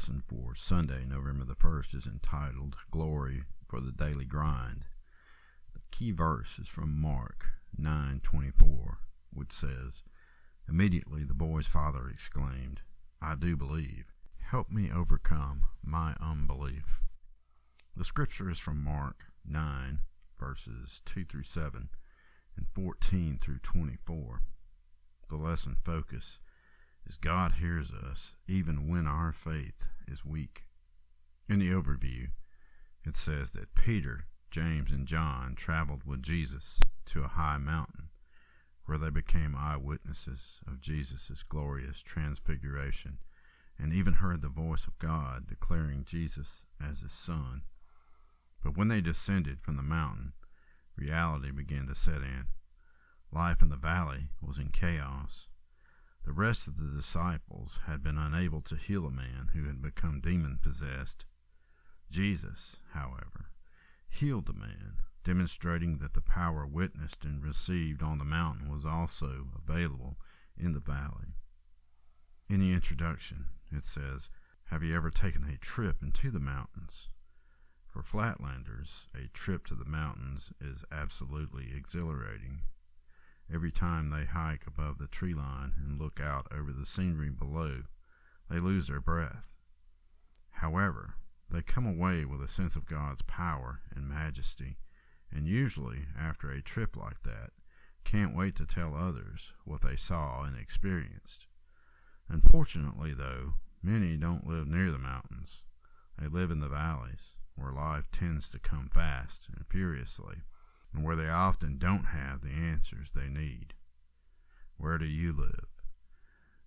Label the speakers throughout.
Speaker 1: lesson for Sunday, November the 1st, is entitled Glory for the Daily Grind. The key verse is from Mark 9:24, which says, "Immediately the boy's father exclaimed, 'I do believe. Help me overcome my unbelief.'" The scripture is from Mark 9, verses 2 through 7 and 14 through 24. The lesson focus is God hears us even when our faith is weak. In the overview, it says that Peter, James, and John traveled with Jesus to a high mountain where they became eyewitnesses of Jesus' glorious transfiguration and even heard the voice of God declaring Jesus as his son. But when they descended from the mountain, reality began to set in. Life in the valley was in chaos. The rest of the disciples had been unable to heal a man who had become demon-possessed. Jesus, however, healed the man, demonstrating that the power witnessed and received on the mountain was also available in the valley. In the introduction, it says, "Have you ever taken a trip into the mountains?" For flatlanders, a trip to the mountains is absolutely exhilarating. Every time they hike above the tree line and look out over the scenery below, they lose their breath. However, they come away with a sense of God's power and majesty, and usually, after a trip like that, can't wait to tell others what they saw and experienced. Unfortunately, though, many don't live near the mountains. They live in the valleys, where life tends to come fast and furiously, and where they often don't have the answers they need. Where do you live?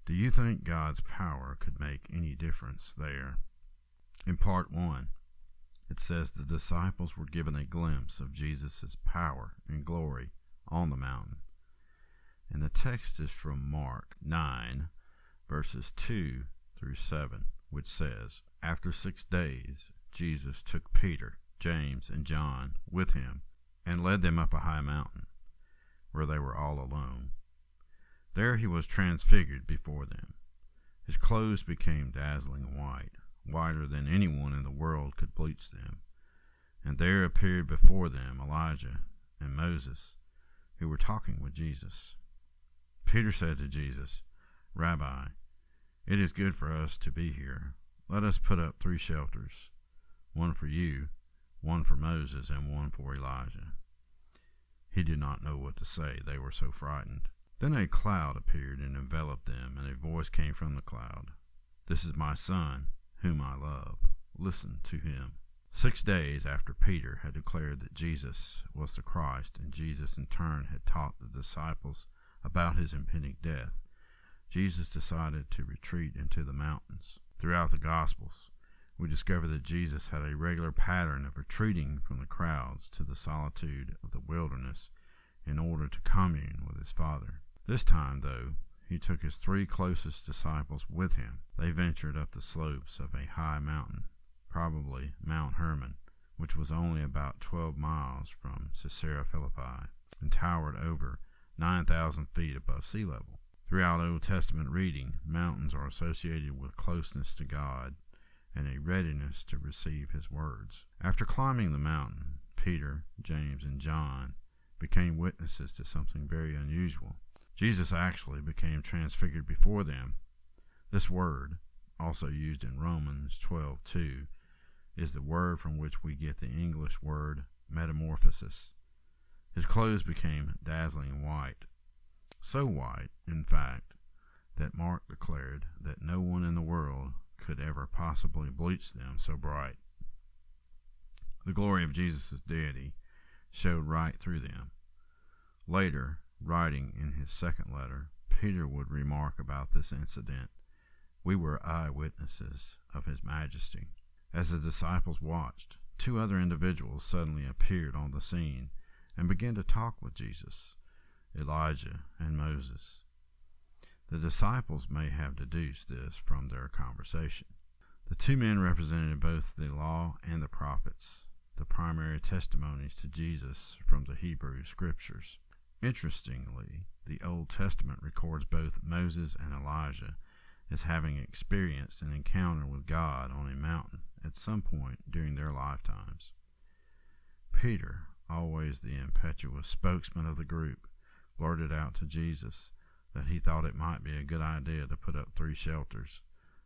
Speaker 1: Do you think God's power could make any difference there? In part 1, it says the disciples were given a glimpse of Jesus' power and glory on the mountain. And the text is from Mark 9, verses 2 through 7, which says, "After 6 days, Jesus took Peter, James, and John with him and led them up a high mountain, where they were all alone. There he was transfigured before them. His clothes became dazzling white, whiter than anyone in the world could bleach them. And there appeared before them Elijah and Moses, who were talking with Jesus. Peter said to Jesus, 'Rabbi, it is good for us to be here. Let us put up 3 shelters, one for you, one for Moses, and one for Elijah.' He did not know what to say. They were so frightened. Then a cloud appeared and enveloped them, and a voice came from the cloud, 'This is my son, whom I love. Listen to him.'" 6 days after Peter had declared that Jesus was the Christ, and Jesus in turn had taught the disciples about his impending death, Jesus decided to retreat into the mountains. Throughout the Gospels, we discover that Jesus had a regular pattern of retreating from the crowds to the solitude of the wilderness in order to commune with his Father. This time, though, he took his 3 closest disciples with him. They ventured up the slopes of a high mountain, probably Mount Hermon, which was only about 12 miles from Caesarea Philippi and towered over 9,000 feet above sea level. Throughout Old Testament reading, mountains are associated with closeness to God and a readiness to receive his words. After climbing the mountain, Peter, James, and John became witnesses to something very unusual. Jesus actually became transfigured before them. This word, also used in Romans 12:2, is the word from which we get the English word metamorphosis. His clothes became dazzling white, so white, in fact, that Mark declared that no one in the world could ever possibly bleach them so bright. The glory of Jesus' deity showed right through them. Later, writing in his second letter, Peter would remark about this incident, "We were eyewitnesses of his majesty." As the disciples watched, 2 other individuals suddenly appeared on the scene and began to talk with Jesus, Elijah and Moses. The disciples may have deduced this from their conversation. The 2 men represented both the law and the prophets, the primary testimonies to Jesus from the Hebrew Scriptures. Interestingly, the Old Testament records both Moses and Elijah as having experienced an encounter with God on a mountain at some point during their lifetimes. Peter, always the impetuous spokesman of the group, blurted out to Jesus that he thought it might be a good idea to put up 3 shelters,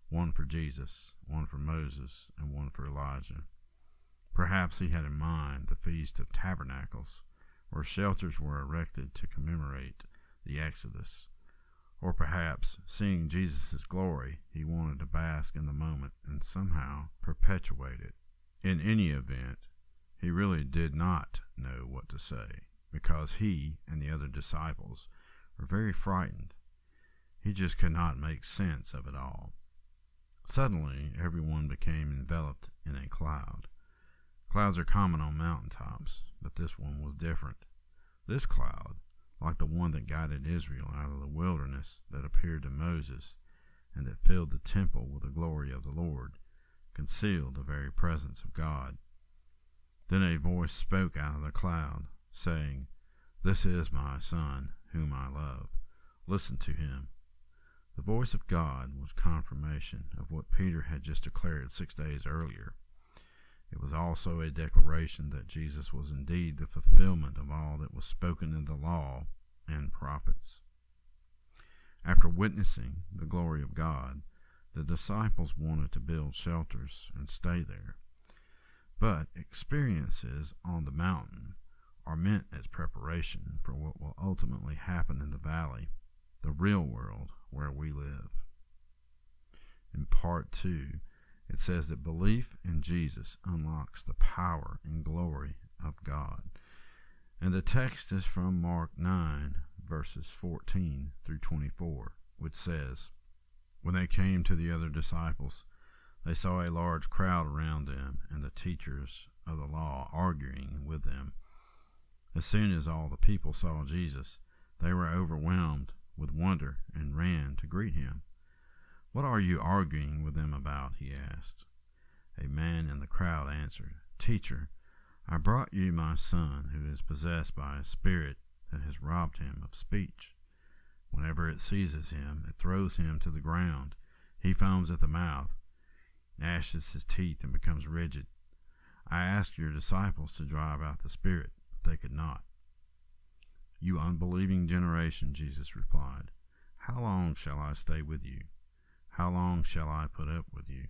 Speaker 1: one for Jesus, one for Moses, and one for Elijah. Perhaps he had in mind the Feast of Tabernacles, where shelters were erected to commemorate the Exodus. Or perhaps, seeing Jesus' glory, he wanted to bask in the moment and somehow perpetuate it. In any event, he really did not know what to say, because he and the other disciples were very frightened. He just could not make sense of it all. Suddenly, everyone became enveloped in a cloud. Clouds are common on mountaintops, but this one was different. This cloud, like the one that guided Israel out of the wilderness that appeared to Moses and that filled the temple with the glory of the Lord, concealed the very presence of God. Then a voice spoke out of the cloud, saying, "This is my Son, whom I love. Listen to him." The voice of God was confirmation of what Peter had just declared 6 days earlier. It was also a declaration that Jesus was indeed the fulfillment of all that was spoken in the law and prophets. After witnessing the glory of God, the disciples wanted to build shelters and stay there. But experiences on the mountain are meant as preparation for what will ultimately happen in the valley, the real world where we live. In part 2, it says that belief in Jesus unlocks the power and glory of God. And the text is from Mark 9, verses 14 through 24, which says, "When they came to the other disciples, they saw a large crowd around them and the teachers of the law arguing with them. As soon as all the people saw Jesus, they were overwhelmed with wonder and ran to greet him. 'What are you arguing with them about?' he asked. A man in the crowd answered, 'Teacher, I brought you my son who is possessed by a spirit that has robbed him of speech. Whenever it seizes him, it throws him to the ground. He foams at the mouth, gnashes his teeth, and becomes rigid. I asked your disciples to drive out the spirit, but they could not.' 'You unbelieving generation,' Jesus replied, 'how long shall I stay with you? How long shall I put up with you?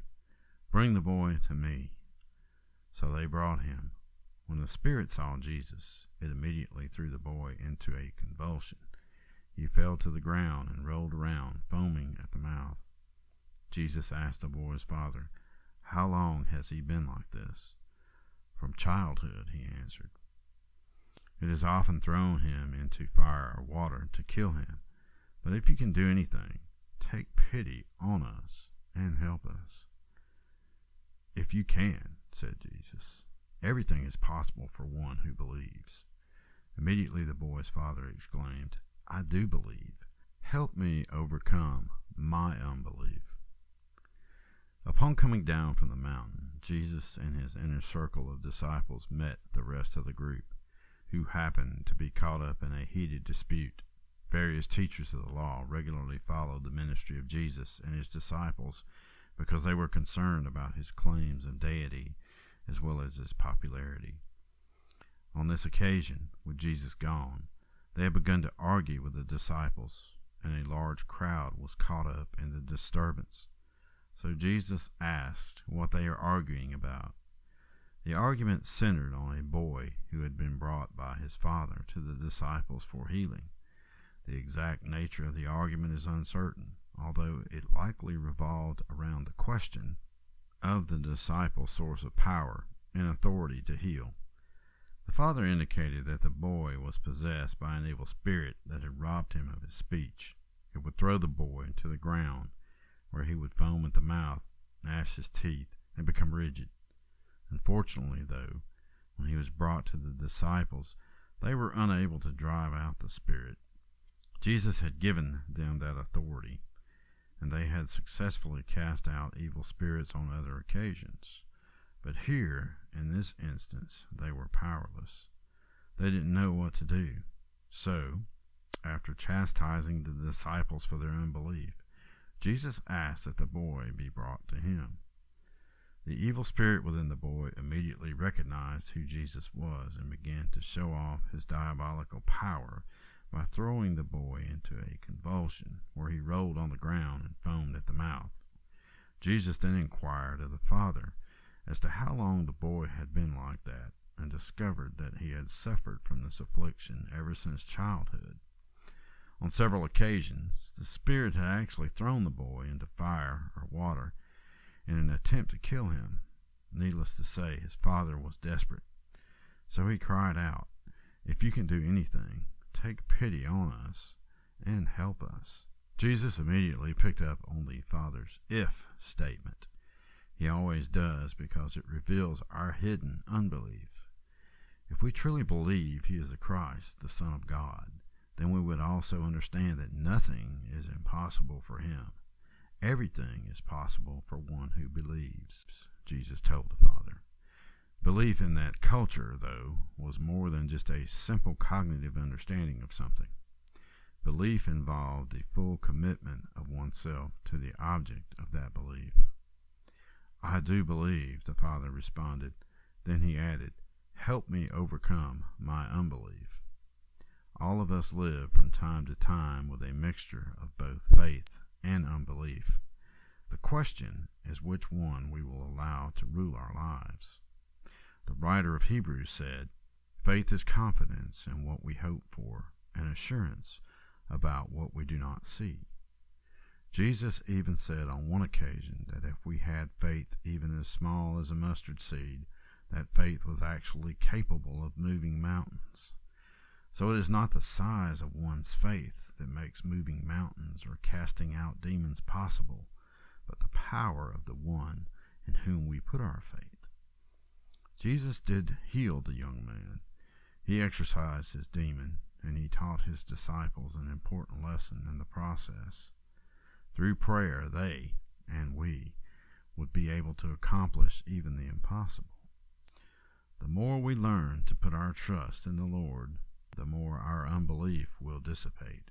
Speaker 1: Bring the boy to me.' So they brought him. When the spirit saw Jesus, it immediately threw the boy into a convulsion. He fell to the ground and rolled around, foaming at the mouth. Jesus asked the boy's father, 'How long has he been like this?' 'From childhood,' he answered. 'It has often thrown him into fire or water to kill him. But if you can do anything, take pity on us and help us.' 'If you can,' said Jesus, 'everything is possible for one who believes.' Immediately the boy's father exclaimed, 'I do believe. Help me overcome my unbelief.' Upon coming down from the mountain, Jesus and his inner circle of disciples met the rest of the group, who happened to be caught up in a heated dispute. Various teachers of the law regularly followed the ministry of Jesus and his disciples because they were concerned about his claims of deity as well as his popularity. On this occasion, with Jesus gone, they had begun to argue with the disciples, and a large crowd was caught up in the disturbance. So Jesus asked what they are arguing about. The argument centered on a boy who had been brought by his father to the disciples for healing. The exact nature of the argument is uncertain, although it likely revolved around the question of the disciples' source of power and authority to heal. The father indicated that the boy was possessed by an evil spirit that had robbed him of his speech. It would throw the boy to the ground, where he would foam at the mouth, gnash his teeth, and become rigid. Unfortunately, though, when he was brought to the disciples, they were unable to drive out the spirit. Jesus had given them that authority, and they had successfully cast out evil spirits on other occasions. But here, in this instance, they were powerless. They didn't know what to do. So, after chastising the disciples for their unbelief, Jesus asked that the boy be brought to him. The evil spirit within the boy immediately recognized who Jesus was and began to show off his diabolical power by throwing the boy into a convulsion where he rolled on the ground and foamed at the mouth. Jesus then inquired of the father as to how long the boy had been like that, and discovered that he had suffered from this affliction ever since childhood. On several occasions, the spirit had actually thrown the boy into fire or water in an attempt to kill him. Needless to say, his father was desperate, so he cried out, "If you can do anything, take pity on us and help us." Jesus immediately picked up on the Father's "if" statement. He always does, because it reveals our hidden unbelief. If we truly believe he is the Christ, the Son of God, then we would also understand that nothing is impossible for him. Everything is possible for one who believes, Jesus told the Father. Belief in that culture, though, was more than just a simple cognitive understanding of something. Belief involved the full commitment of oneself to the object of that belief. "I do believe," the Father responded. Then he added, "Help me overcome my unbelief." All of us live from time to time with a mixture of both faith and unbelief. The question is which one we will allow to rule our lives. The writer of Hebrews said, "Faith is confidence in what we hope for, and assurance about what we do not see." Jesus even said on one occasion that if we had faith even as small as a mustard seed, that faith was actually capable of moving mountains. So it is not the size of one's faith that makes moving mountains or casting out demons possible, but the power of the one in whom we put our faith. Jesus did heal the young man. He exorcised his demon, and he taught his disciples an important lesson in the process. Through prayer, they, and we, would be able to accomplish even the impossible. The more we learn to put our trust in the Lord, the more our unbelief will dissipate,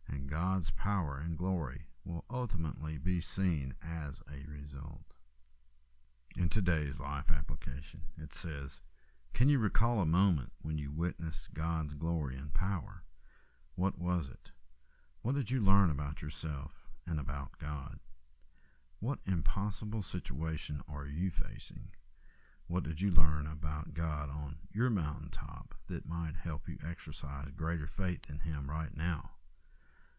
Speaker 1: and God's power and glory will ultimately be seen as a result. In today's life application, it says, "Can you recall a moment when you witnessed God's glory and power? What was it? What did you learn about yourself and about God? What impossible situation are you facing? What did you learn about God on your mountaintop that might help you exercise greater faith in him right now?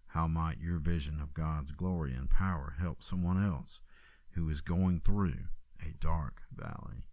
Speaker 1: How might your vision of God's glory and power help someone else who is going through a dark valley?"